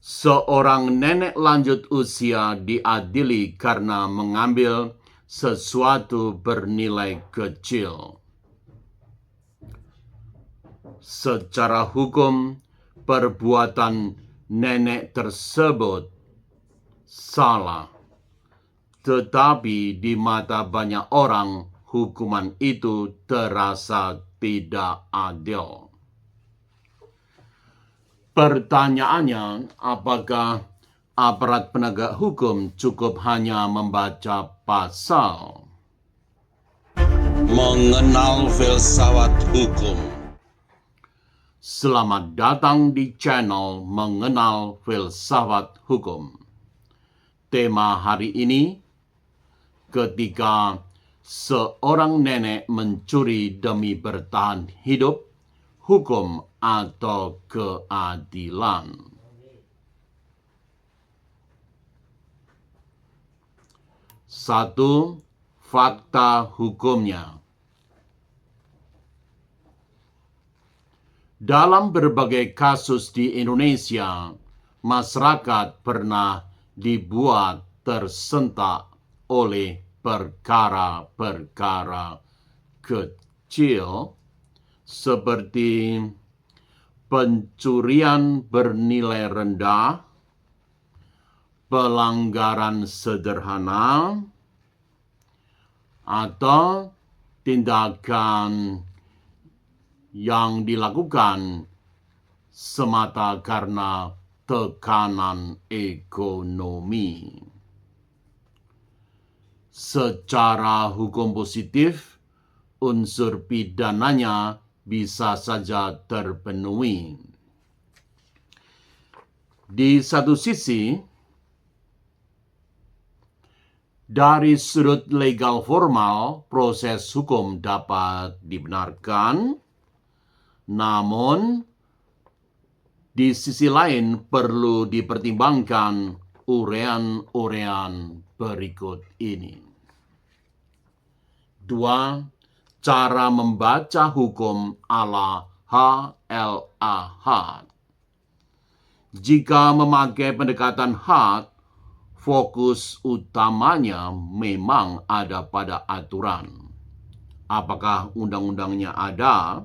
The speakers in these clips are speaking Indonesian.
Seorang nenek lanjut usia diadili karena mengambil sesuatu bernilai kecil. Secara hukum, perbuatan nenek tersebut salah. Tetapi di mata banyak orang, hukuman itu terasa tidak adil. Pertanyaannya, apakah aparat penegak hukum cukup hanya membaca pasal? Mengenal filsafat hukum. Selamat datang di channel Mengenal Filsafat Hukum. Tema hari ini, ketika seorang nenek mencuri demi bertahan hidup, hukum atau keadilan. Satu, fakta hukumnya. Dalam berbagai kasus di Indonesia, masyarakat pernah dibuat tersentak oleh perkara-perkara kecil seperti pencurian bernilai rendah, pelanggaran sederhana, atau tindakan yang dilakukan semata karena tekanan ekonomi. Secara hukum positif, unsur pidananya bisa saja terpenuhi. Di satu sisi, dari sudut legal formal, proses hukum dapat dibenarkan, namun di sisi lain perlu dipertimbangkan urean-urean berikut ini. 2. Cara membaca hukum ala HLAH. Jika memakai pendekatan HAT, fokus utamanya memang ada pada aturan. Apakah undang-undangnya ada?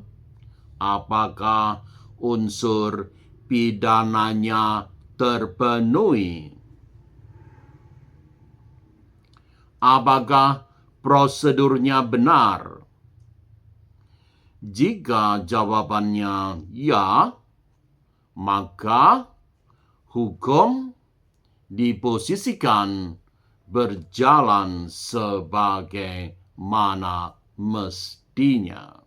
Apakah unsur pidananya terpenuhi? Apakah prosedurnya benar? Jika jawabannya ya, maka hukum diposisikan berjalan sebagaimana mestinya.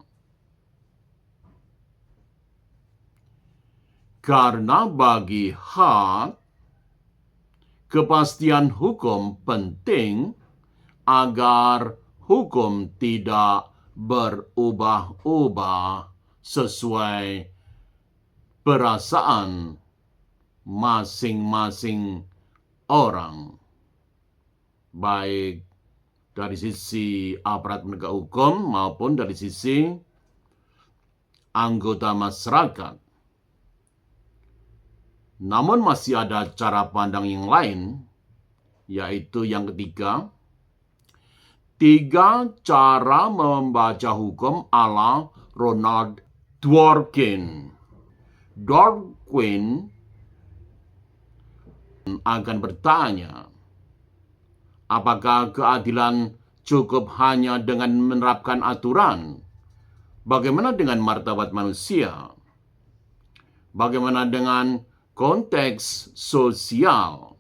Karena bagi HAT, kepastian hukum penting agar hukum tidak berubah-ubah sesuai perasaan masing-masing orang, baik dari sisi aparat penegak hukum maupun dari sisi anggota masyarakat. Namun masih ada cara pandang yang lain, yaitu yang ketiga, 3 cara membaca hukum ala Ronald Dworkin. Dworkin akan bertanya, apakah keadilan cukup hanya dengan menerapkan aturan? Bagaimana dengan martabat manusia? Bagaimana dengan konteks sosial?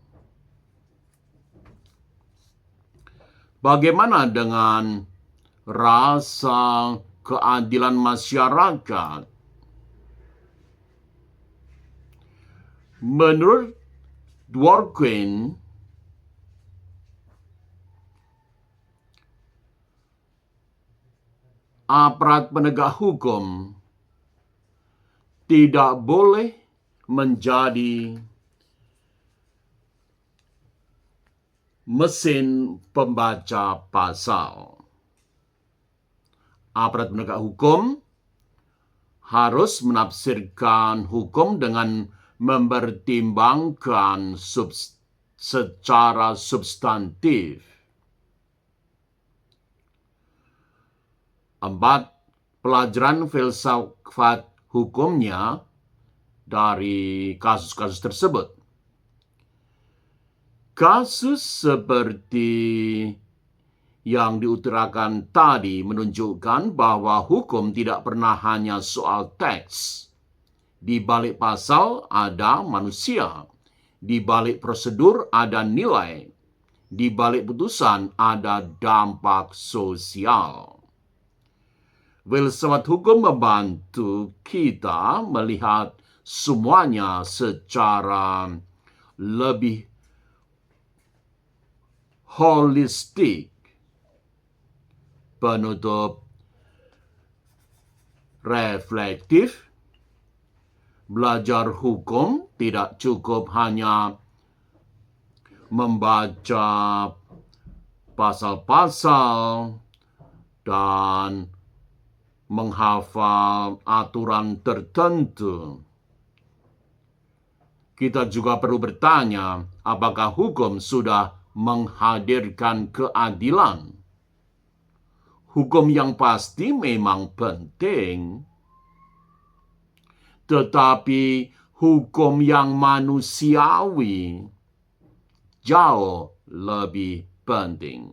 Bagaimana dengan rasa keadilan masyarakat? Menurut Dworkin, aparat penegak hukum tidak boleh menjadi mesin pembaca pasal. Aparat penegak hukum harus menafsirkan hukum dengan mempertimbangkan secara substantif. 4. Pelajaran filsafat hukumnya dari kasus-kasus tersebut. Kasus seperti yang diutarakan tadi menunjukkan bahwa hukum tidak pernah hanya soal teks. Di balik pasal ada manusia, di balik prosedur ada nilai, di balik putusan ada dampak sosial. Filsafat hukum membantu kita melihat semuanya secara lebih holistik. Penutup reflektif. Belajar hukum tidak cukup hanya membaca pasal-pasal dan menghafal aturan tertentu. Kita juga perlu bertanya, apakah hukum sudah menghadirkan keadilan? Hukum yang pasti memang penting, tetapi hukum yang manusiawi jauh lebih penting.